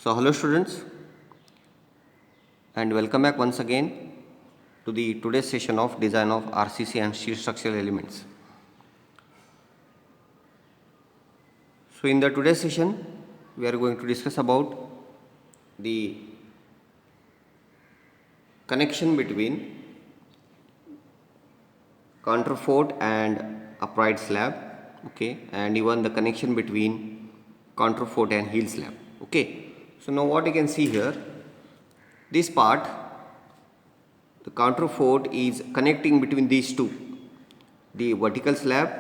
So hello students, and welcome back once again to the today's session of design of RCC and steel structural elements. So in the today's session we are going to discuss about the connection between counterfort and upright slab, okay, and even the connection between counterfort and heel slab, okay. So now what you can see here, this part, the counterfort is connecting between these two, the vertical slab,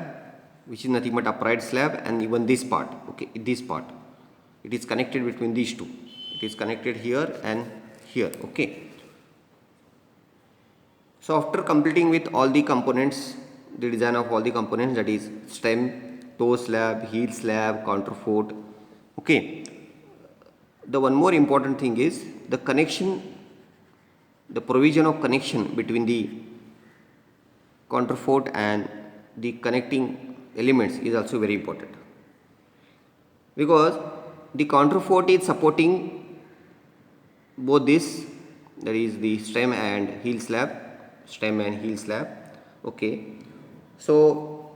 which is nothing but upright slab, and even this part, okay, this part, it is connected between these two. It is connected here and here, okay. So after completing with all the components, the design of all the components, that is stem, toe slab, heel slab, counterfort, okay. The one more important thing is the connection, the provision of connection between the counterfort and the connecting elements is also very important, because the counterfort is supporting both this, that is the stem and heel slab, okay. So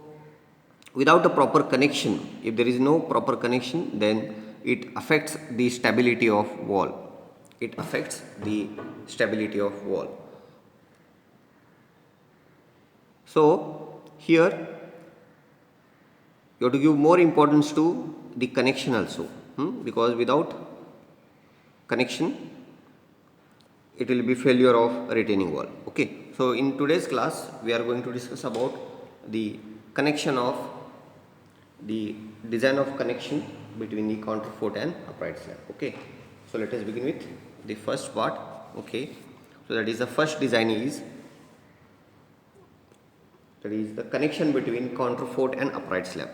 without a proper connection, if there is no proper connection, then it affects the stability of wall. It affects the stability of wall. So here you have to give more importance to the connection also, because without connection it will be failure of retaining wall, okay. So in today's class we are going to discuss about the connection of the design of connection between the counterfort and upright slab, okay. So let us begin with the first part, okay. So that is the first design is, that is the connection between counterfort and upright slab.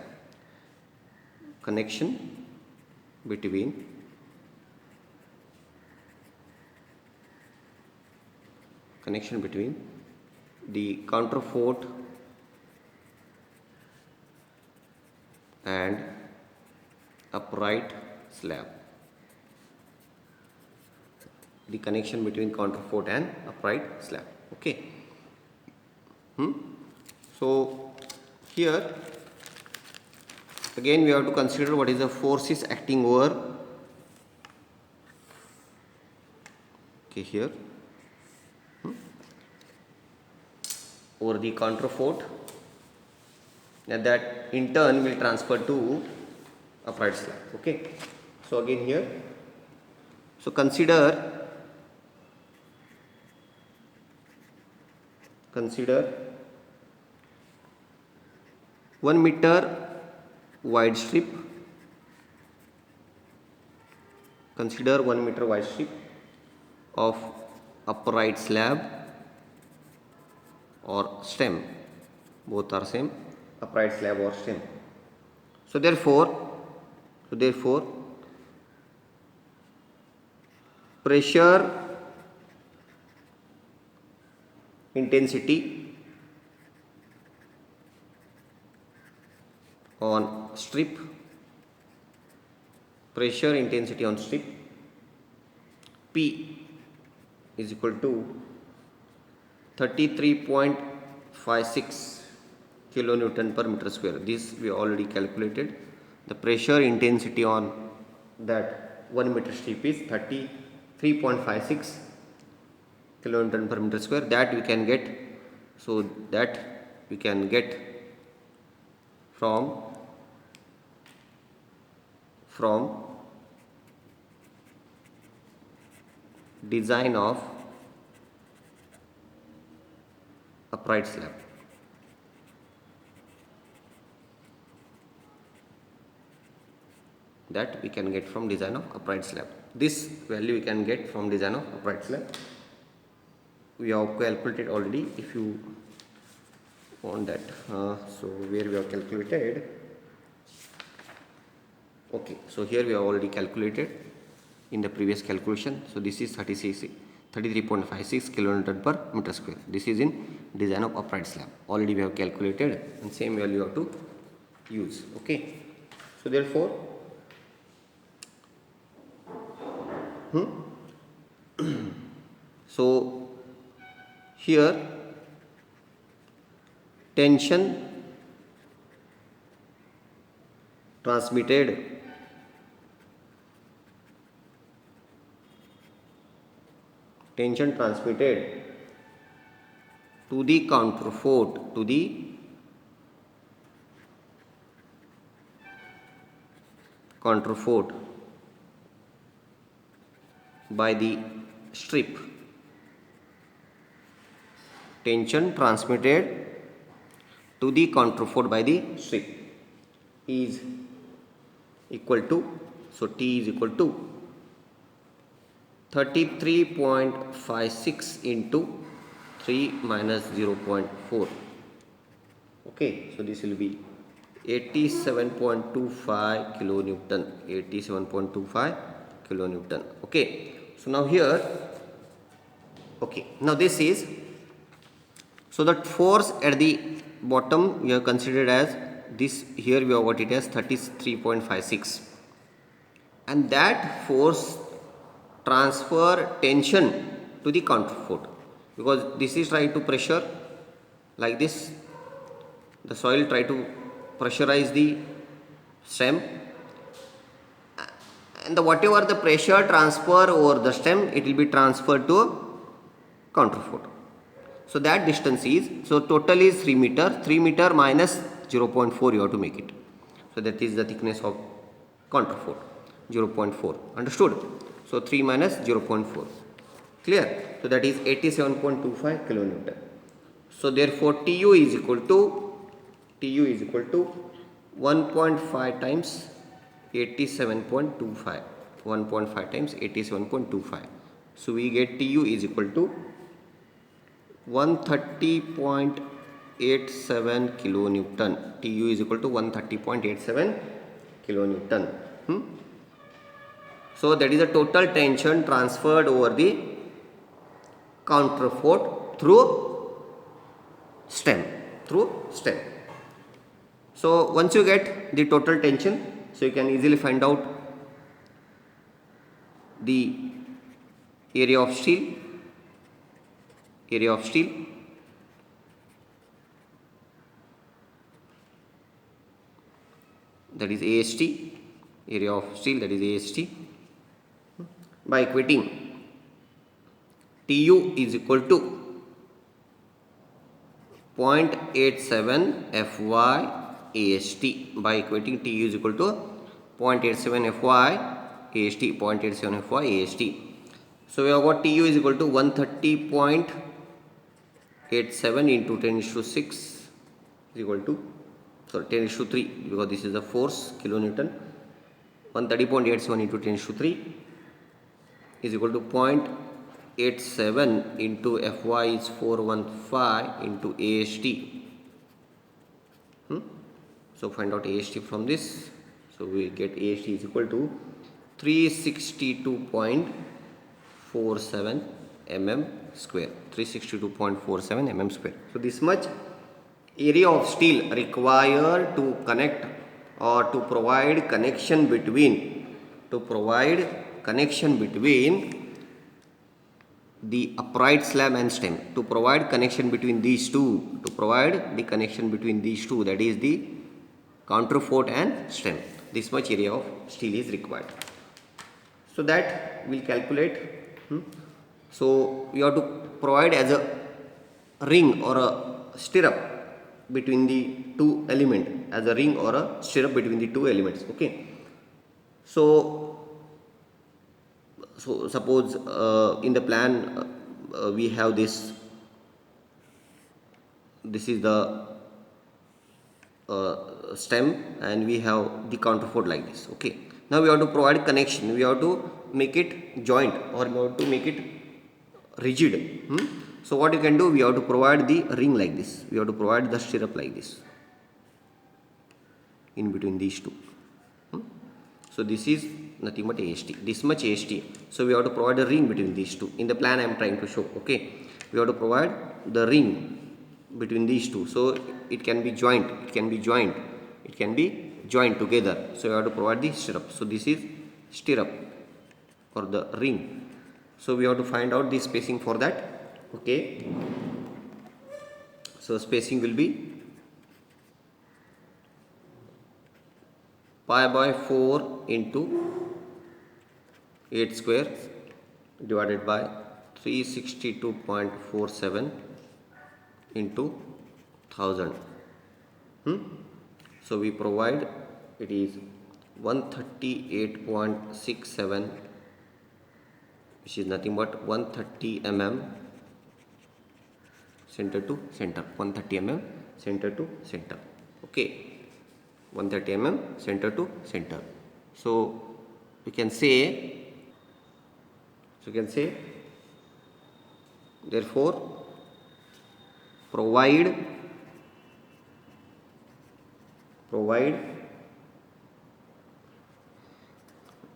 Connection between the counterfort and upright slab. The connection between counterfort and upright slab, okay. So here again we have to consider what is the forces acting over, okay, here over the counterfort, and that in turn will transfer to upright slab, okay. So again here, so consider 1 meter wide strip, consider 1 meter wide strip of upright slab or stem, both are same, upright slab or stem. So therefore pressure intensity on strip, P is equal to 33.56 kilonewton per meter square. This we already calculated. The pressure intensity on that 1 meter strip is 33.56 kilonewton per meter square. That we can get, so that we can get from design of upright slab. That we can get from design of upright slab. This value we can get from design of upright slab. We have calculated already. If you want that, so where we have calculated, okay. So here we have already calculated in the previous calculation. So this is 33.56 kilonewton per meter square. This is in design of upright slab. Already we have calculated, and same value you have to use, okay. So therefore So here tension transmitted to the counterfort by the strip. Tension transmitted to the counterfort by the strip is equal to, so T is equal to 33.56 into 3 minus 0.4. Okay, so this will be 87.25 kilonewton. 87.25 kilonewton. Okay, so now here, okay, now this is, so that force at the bottom we have considered as this, here we have got it as 33.56, and that force transfer tension to the counterfort, because this is trying to pressure like this, the soil try to pressurize the stem, and whatever the pressure transfer over the stem, it will be transferred to a counterfort. So that distance is, so total is 3 meter, 3 meter minus 0.4 you have to make it. So that is the thickness of counterfort, 0.4. Understood? So 3 minus 0.4. Clear? So that is 87.25 kilonewton. So therefore TU is equal to 1.5 times 87.25. 1.5 times 87.25. So we get TU is equal to 130.87 kilonewton. TU is equal to 130.87 kilonewton. So that is the total tension transferred over the counterfort through stem. So once you get the total tension, so you can easily find out the area of steel. That is AST, area of steel, that is AST, by equating TU is equal to 0.87 Fy AST, by equating TU is equal to 0.87 Fy AST, 0.87 Fy AST. So we have got TU is equal to 130.87 into 10 to 6 is equal to, sorry, 10 to 3, because this is the force, kilonewton. 130.87 into 10 to 3 is equal to 0.87 into Fy is 415 into AST. So find out AST from this. So we get AST is equal to 362.47 mm square. 362.47 mm square. So this much area of steel required to connect or to provide connection between the upright slab and stem, to provide connection between these two, that is the counterfort and stem. This much area of steel is required. So that we'll calculate. So we have to provide as a ring or a stirrup between the two elements, okay. So suppose in the plan we have this is the stem, and we have the counterfort like this, okay. Now we have to provide connection, we have to make it joint, or we have to make it rigid. So what you can do, we have to provide the ring like this, we have to provide the stirrup like this in between these two. So this is nothing but AST, this much AST. So we have to provide a ring between these two. In the plan I am trying to show, okay. We have to provide the ring between these two, so it can be joined, together. So we have to provide the stirrup. So this is stirrup, or the ring. So we have to find out the spacing for that. Okay. So spacing will be pi by 4 into 8 square divided by 362.47 into 1000. So we provide it is 138.67, which is nothing but 130 mm center to center, 130 mm center to center. Okay, 130 mm center to center. So you can say, therefore provide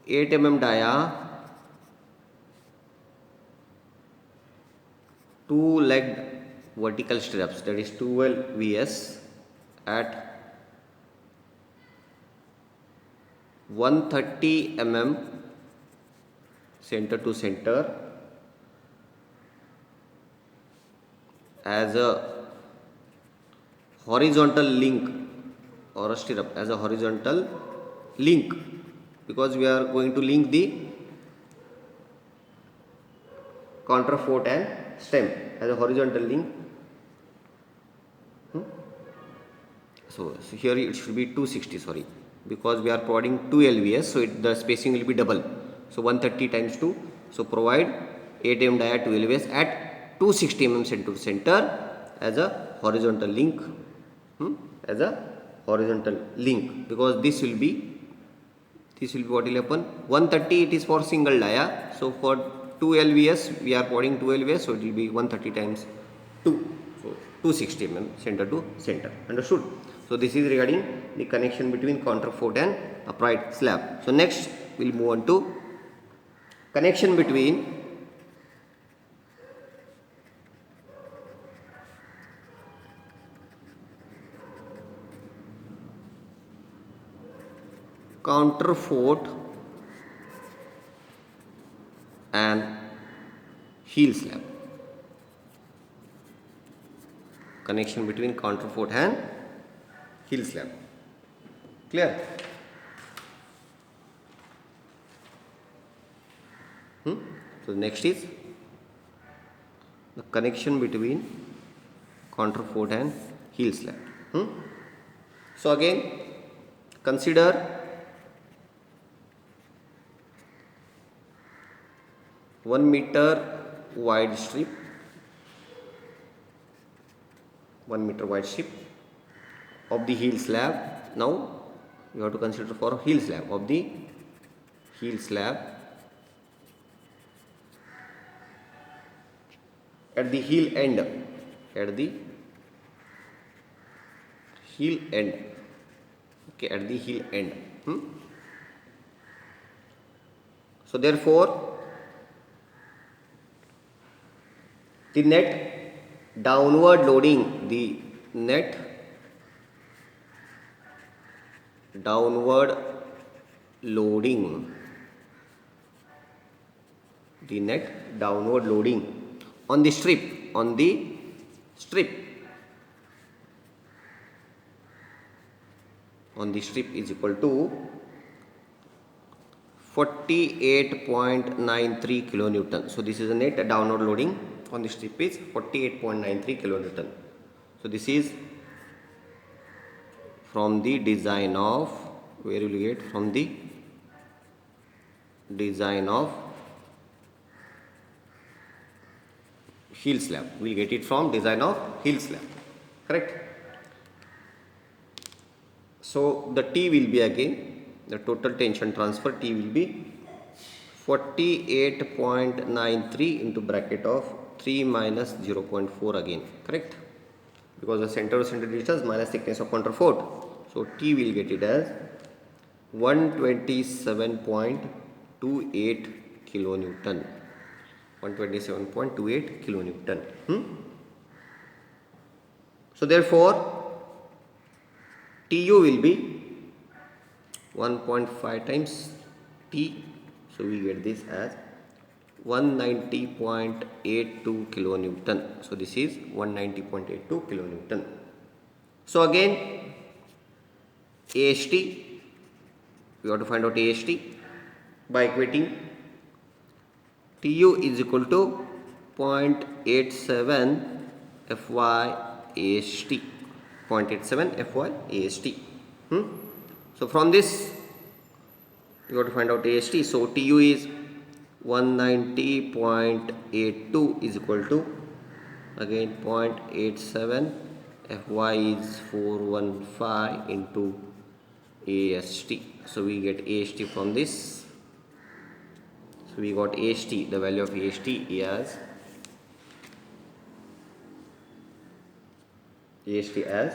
8 mm dia, 2-legged vertical stirrups, that is 12 VS at 130 mm center to center as a horizontal link or a stirrup, as a horizontal link, because we are going to link the counterfort and stem as a horizontal link. So here it should be 260, sorry, because we are providing 2 LVS, so the spacing will be double. So 130 times 2, so provide 8 mm dia 2 LVS at 260 mm center to center as a horizontal link, because this will be what will happen, 130 it is for single dia, so for 2 LVS we are providing 2 LVS, so it will be 130 times 2, so 260 mm center to center. Understood? So this is regarding the connection between counterfort and upright slab. So next we will move on to connection between counterfort and heel slab. Connection between counterfort and heel slab. Clear? So next is the connection between counterfort and heel slab. So again consider one meter wide strip, 1 meter wide strip of the heel slab. Now you have to consider for heel slab, of the heel slab at the heel end, okay, at the heel end. So therefore the net downward loading, the net downward loading on the strip, is equal to 48.93 kilonewton. So this is a net downward loading on the strip is 48.93 kilonewton. So this is from the design of, where you will get, from the design of heel slab. We will get it from design of heel slab. Correct? So the T will be again, the total tension transfer T will be 48.93 into bracket of 3 minus 0.4 again. Correct? Because the center of center distance minus thickness of counterfort. So T will get it as 127.28 kilonewton. 127.28 kilonewton. So therefore TU will be 1.5 times T. So we get this as 190.82 kilonewton. So this is 190.82 kilonewton. So again AST, we have to find out AST by equating TU is equal to 0.87 Fy AST, 0.87 Fy AST. So from this you have to find out AST. So TU is 190.82 is equal to again 0.87, Fy is 415 into AST. So we get AST from this. So we got AST, the value of AST is as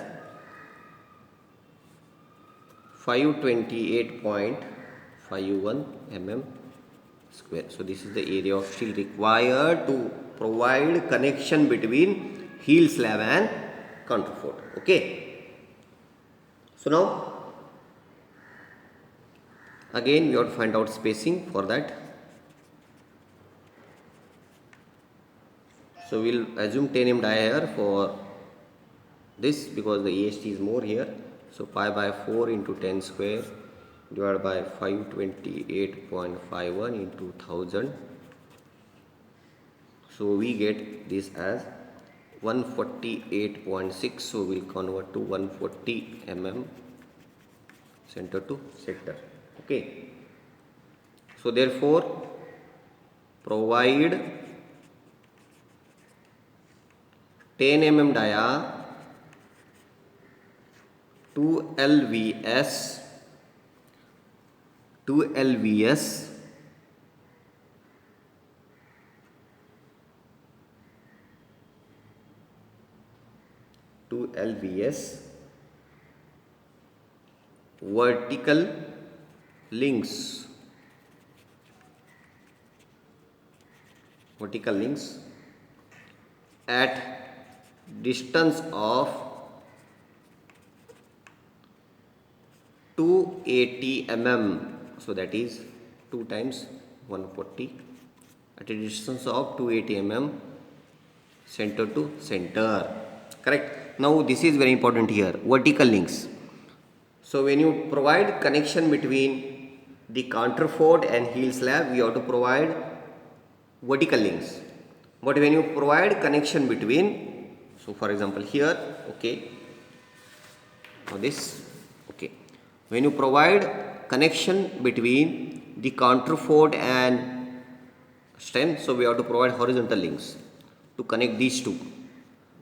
528.51 mm square. So this is the area of steel required to provide connection between heel slab and counterfort. Okay. So now again we have to find out spacing for that. So we'll assume 10 mm dia here for this because the AST is more here. So pi by 4 into 10 square divided by 528.51 into 1000. So we get this as 148.6. So we'll convert to 140 mm center to sector. Okay. So therefore provide 10 mm dia 2 LVS 2 LVS vertical links at distance of 280 mm. So that is 2 times 140 at a distance of 280 mm center to center. Correct. Now this is very important here, vertical links. So when you provide connection between the counterfort and heel slab, we have to provide vertical links. But when you provide connection between, so for example here, okay, for this, okay, when you provide connection between the counterfort and stem, so we have to provide horizontal links to connect these two.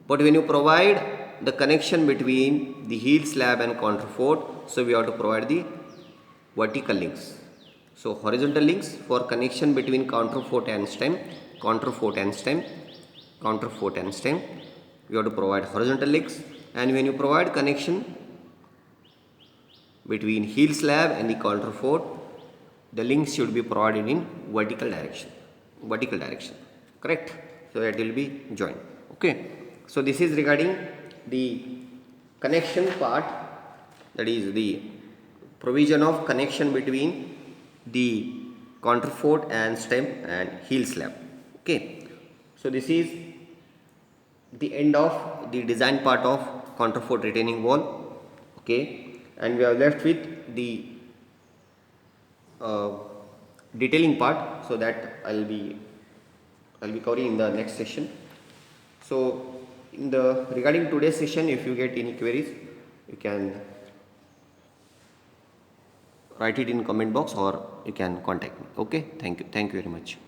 But when you provide the connection between the heel slab and counterfort, so we have to provide the vertical links. So horizontal links for connection between counterfort and stem, we have to provide horizontal links. And when you provide connection between heel slab and the counterfort, the links should be provided in vertical direction. Correct. So that will be joined. Okay. So this is regarding the connection part, that is the provision of connection between the counterfort and stem and heel slab. Okay. So this is the end of the design part of counterfort retaining wall. Okay. And we are left with the detailing part, so that I'll be covering in the next session. So regarding today's session, if you get any queries, you can write it in comment box or you can contact me. Okay. Thank you very much.